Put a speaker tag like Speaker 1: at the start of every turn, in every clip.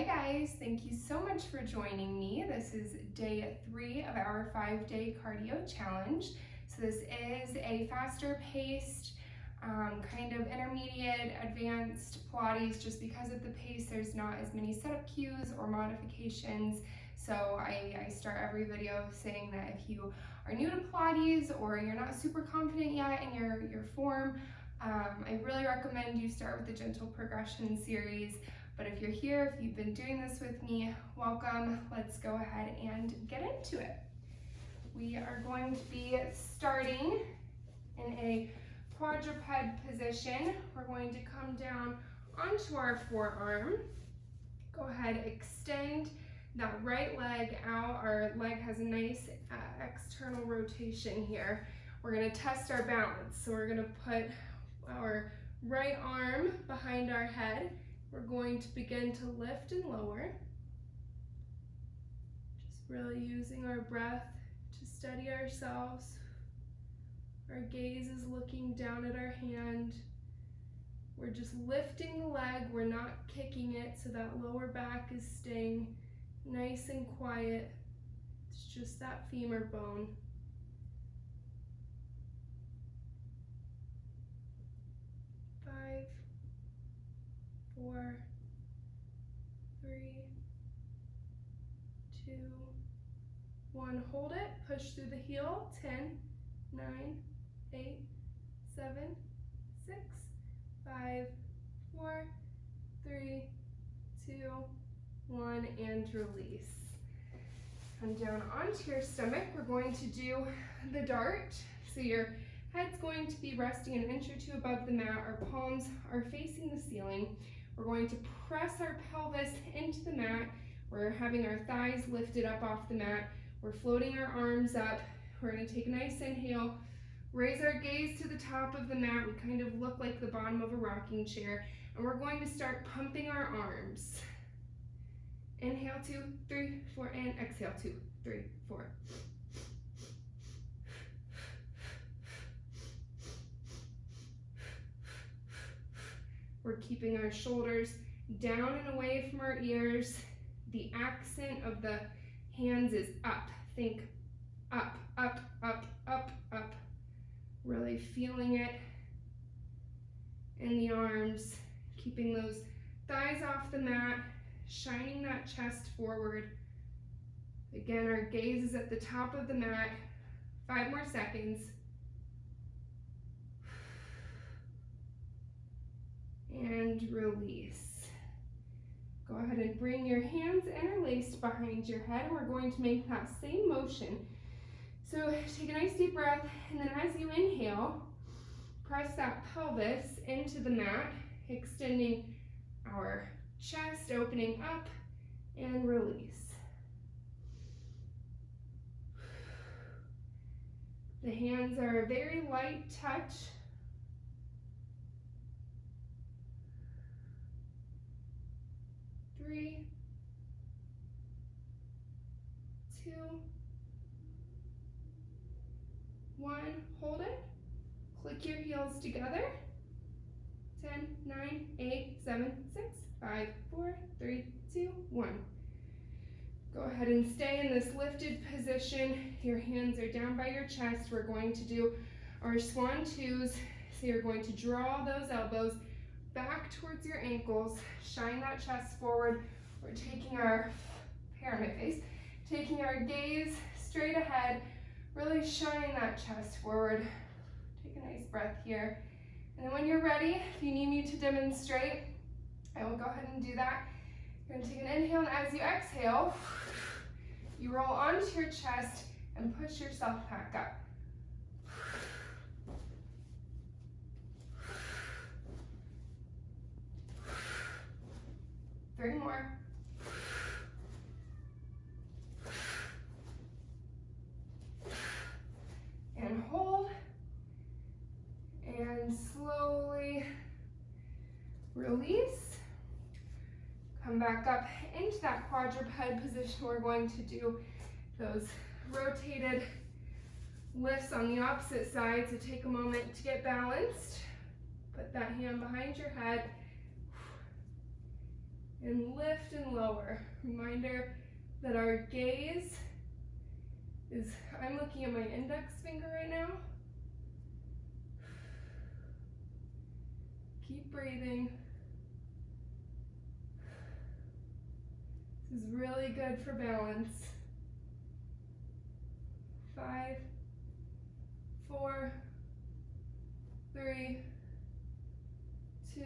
Speaker 1: Hi guys, thank you so much for joining me. This is day 3 of our 5-day cardio challenge. So this is a faster paced, kind of intermediate, advanced Pilates. Just because of the pace, there's not as many setup cues or modifications. So I start every video saying that if you are new to Pilates or you're not super confident yet in your form, I really recommend you start with the gentle progression series. But if you're here, if you've been doing this with me, welcome. Let's go ahead and get into it. We are going to be starting in a quadruped position. We're going to come down onto our forearm. Go ahead, extend that right leg out. Our leg has a nice external rotation here. We're going to test our balance. So we're going to put our right arm behind our head. We're going to begin to lift and lower. Just really using our breath to steady ourselves. Our gaze is looking down at our hand. We're just lifting the leg, we're not kicking it, so that lower back is staying nice and quiet. It's just that femur bone. 5, 4, 3, 2, 1. Hold it, push through the heel. 10, 9, 8, 7, 6, 5, 4, 3, 2, 1, and release. Come down onto your stomach. We're going to do the dart. So your head's going to be resting an inch or two above the mat. Our palms are facing the ceiling. We're going to press our pelvis into the mat. We're having our thighs lifted up off the mat. We're floating our arms up. We're going to take a nice inhale, raise our gaze to the top of the mat. We kind of look like the bottom of a rocking chair. And we're going to start pumping our arms. Inhale, 2, 3, 4, and exhale, 2, 3, 4. We're keeping our shoulders down and away from our ears. The accent of the hands is up. Think up, up, up, up, up. Really feeling it in the arms, keeping those thighs off the mat, shining that chest forward. Again, our gaze is at the top of the mat. 5 more seconds. And release. Go ahead and bring your hands interlaced behind your head, and we're going to make that same motion. So take a nice deep breath, and then as you inhale, press that pelvis into the mat, extending our chest, opening up, and release. The hands are a very light touch. 3, 2, 1. Hold it. Click your heels together. 10, 9, 8, 7, 6, 5, 4, 3, 2, 1. Go ahead and stay in this lifted position. Your hands are down by your chest. We're going to do our swan twos. So you're going to draw those elbows back towards your ankles, shine that chest forward. We're taking our, hair on my face, taking our gaze straight ahead, really shining that chest forward. Take a nice breath here. And then when you're ready, if you need me to demonstrate, I will go ahead and do that. You're gonna take an inhale, and as you exhale, you roll onto your chest and push yourself back up. 3 more. And hold. And slowly release. Come back up into that quadruped position. We're going to do those rotated lifts on the opposite side. So take a moment to get balanced. Put that hand behind your head. and lift and lower. Reminder that our gaze is, I'm looking at my index finger right now. Keep breathing. This is really good for balance. 5, 4, 3, 2,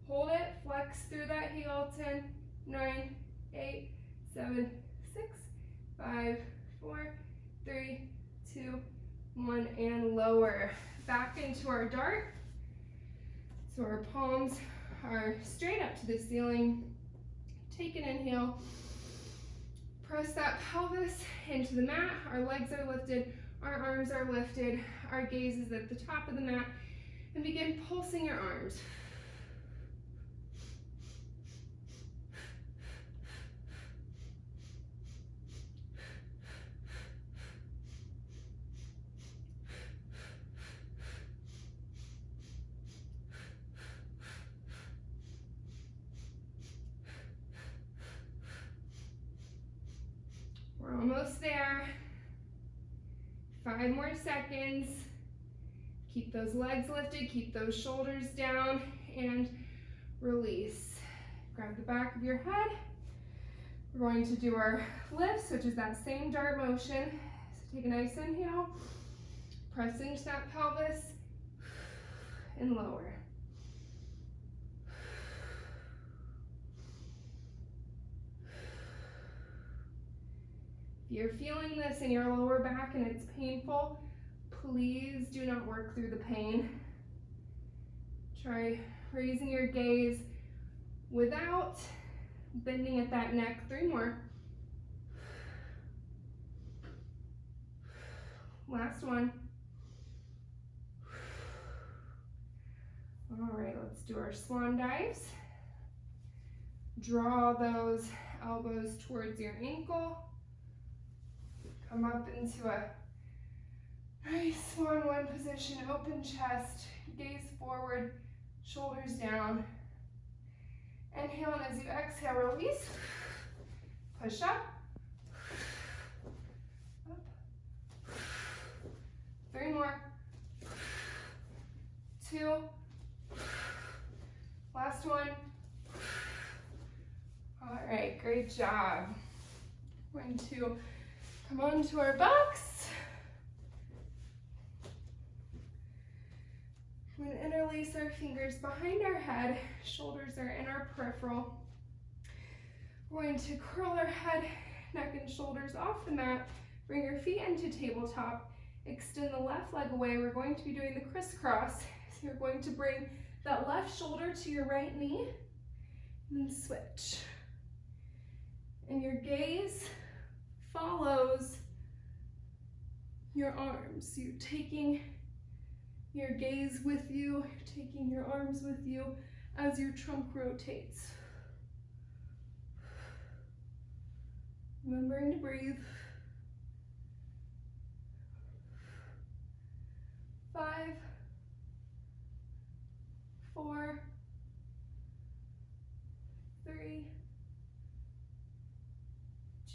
Speaker 1: hold it, flex through that heel, 10, 9, 8, 7, 6, 5, 4, 3, 2, 1, and lower. Back into our dart. So our palms are straight up to the ceiling. Take an inhale. Press that pelvis into the mat. Our legs are lifted, our arms are lifted, our gaze is at the top of the mat, and begin pulsing your arms. We're almost there. 5 more seconds. Keep those legs lifted, keep those shoulders down, and release. Grab the back of your head. We're going to do our lifts, which is that same dart motion. So take a nice inhale, press into that pelvis, and lower. If you're feeling this in your lower back and it's painful, please do not work through the pain. Try raising your gaze without bending at that neck. 3 more. Last one. All right, let's do our swan dives. Draw those elbows towards your ankle. Come up into a nice swan 1 position, open chest, gaze forward, shoulders down. Inhale, and as you exhale, release. Push up. Up. 3 more. 2. Last one. All right, great job. We're going to come onto our backs. We're going to interlace our fingers behind our head. Shoulders are in our peripheral. We're going to curl our head, neck, and shoulders off the mat. Bring your feet into tabletop. Extend the left leg away. We're going to be doing the crisscross. So you're going to bring that left shoulder to your right knee, and then switch. And your gaze follows your arms. You're taking your gaze with you, you're taking your arms with you as your trunk rotates. Remembering to breathe. 5, 4, 3,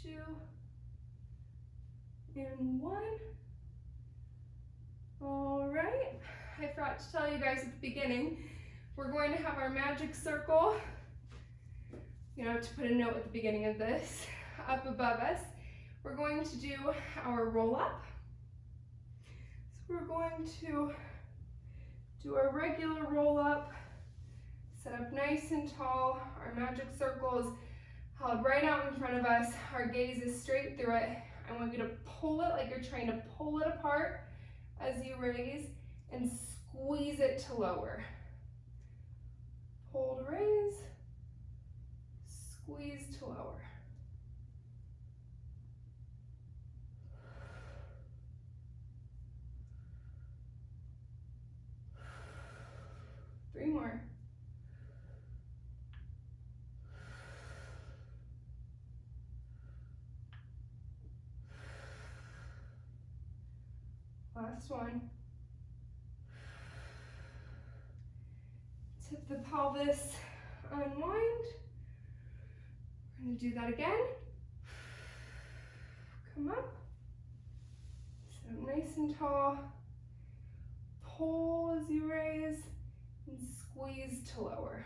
Speaker 1: 2, and 1. All right, I forgot to tell you guys at the beginning, we're going to have our magic circle, you know, to put a note at the beginning of this, up above us. We're going to do our roll up. So we're going to do our regular roll up, set up nice and tall. Our magic circle is held right out in front of us. Our gaze is straight through it. I want you to pull it like you're trying to pull it apart as you raise, and squeeze it to lower. Pull to raise, squeeze to lower. Three more. Last one. Tip the pelvis unwind. We're going to do that again. Come up. Sit up nice and tall. Pull as you raise and squeeze to lower.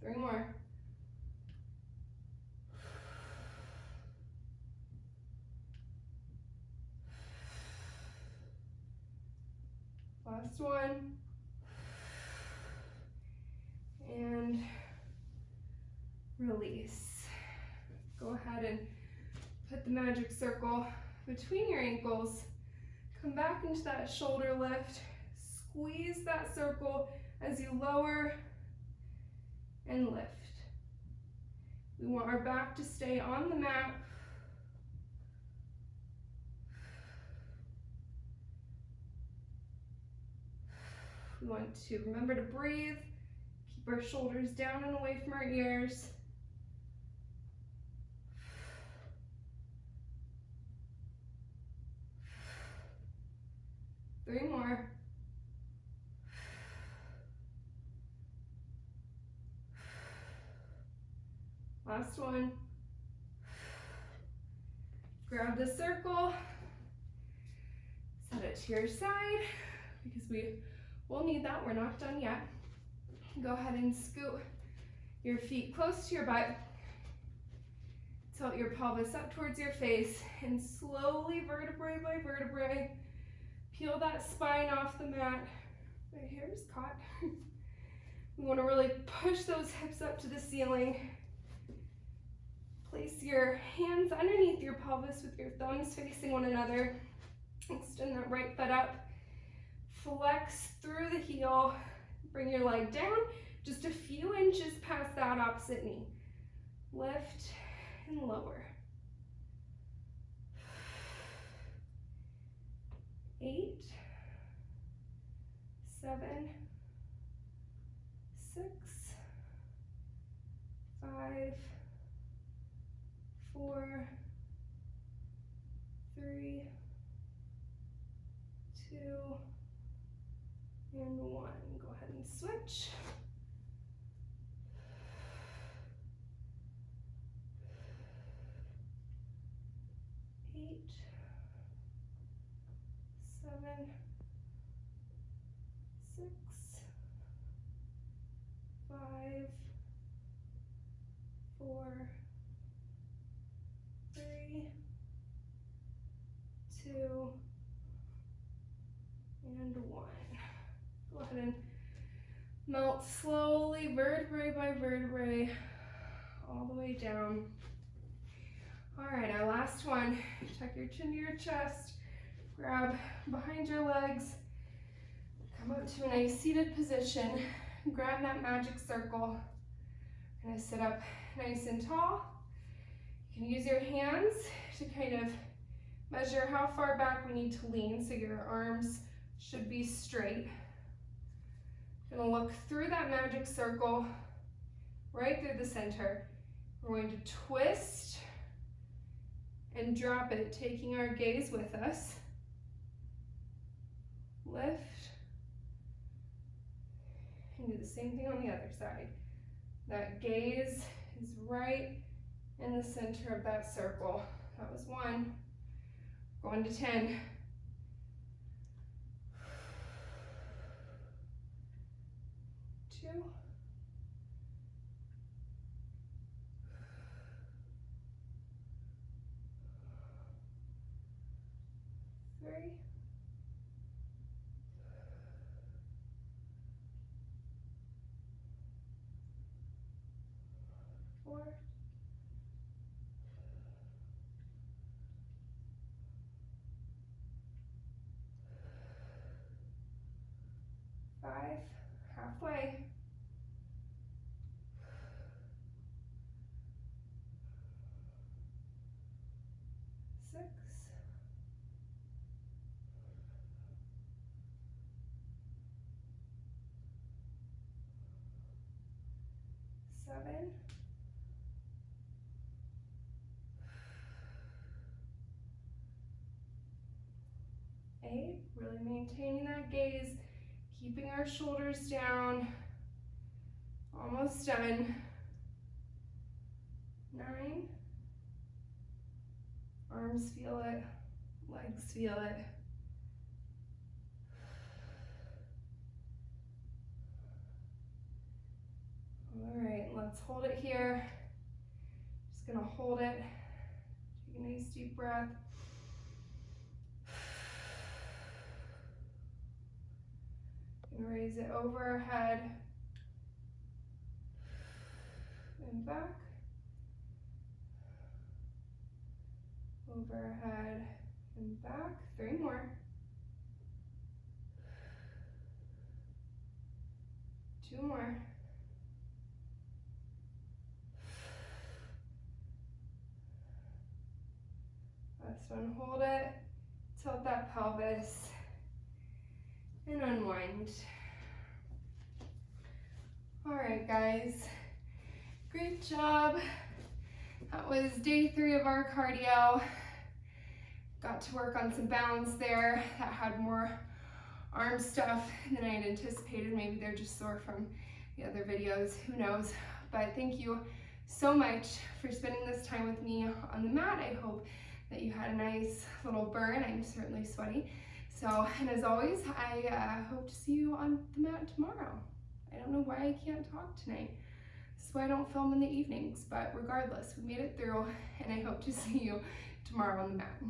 Speaker 1: Three more. Last one. And release. Go ahead and put the magic circle between your ankles. Come back into that shoulder lift. Squeeze that circle as you lower and lift. We want our back to stay on the mat. We want to remember to breathe, keep our shoulders down and away from our ears. Three more. Last one. Grab the circle, set it to your side because we will need that. We're not done yet. Go ahead and scoot your feet close to your butt. Tilt your pelvis up towards your face and slowly, vertebrae by vertebrae, peel that spine off the mat. My hair is caught. We want to really push those hips up to the ceiling. Place your hands underneath your pelvis with your thumbs facing one another. Extend that right foot up. Flex through the heel. Bring your leg down just a few inches past that opposite knee. Lift and lower. 8, 7, 6, 5, 4, 3, 2, and 1. Go ahead and switch. Eight, 7, 6, 5, 4, 3, 2, and 1. Go ahead and melt slowly, vertebrae by vertebrae, all the way down. All right, our last one. Tuck your chin to your chest, grab behind your legs, come up to a nice seated position, grab that magic circle. We're gonna sit up nice and tall. You can use your hands to kind of measure how far back we need to lean so your arms should be straight. Gonna look through that magic circle, right through the center. We're going to twist and drop it, taking our gaze with us. Lift, and do the same thing on the other side. That gaze is right in the center of that circle. That was 1. Going to 10. 2. 3. 4. 5. Halfway. 6. 7. 8, really maintaining that gaze, keeping our shoulders down. Almost done. 9. Arms feel it, legs feel it. All right, let's hold it here. Just gonna hold it. Take a nice deep breath. Gonna raise it over our head and back. Over our head and back. 3 more. 2 more. Last one, hold it, tilt that pelvis, and unwind. All right, guys, great job. That was day 3 of our cardio. Got to work on some balance there. That had more arm stuff than I had anticipated. Maybe they're just sore from the other videos, who knows. But thank you so much for spending this time with me on the mat. I hope that you had a nice little burn. I'm certainly sweaty. So, and as always, I hope to see you on the mat tomorrow. I don't know why I can't talk tonight. This is why I don't film in the evenings, but regardless, we made it through, and I hope to see you tomorrow on the mat.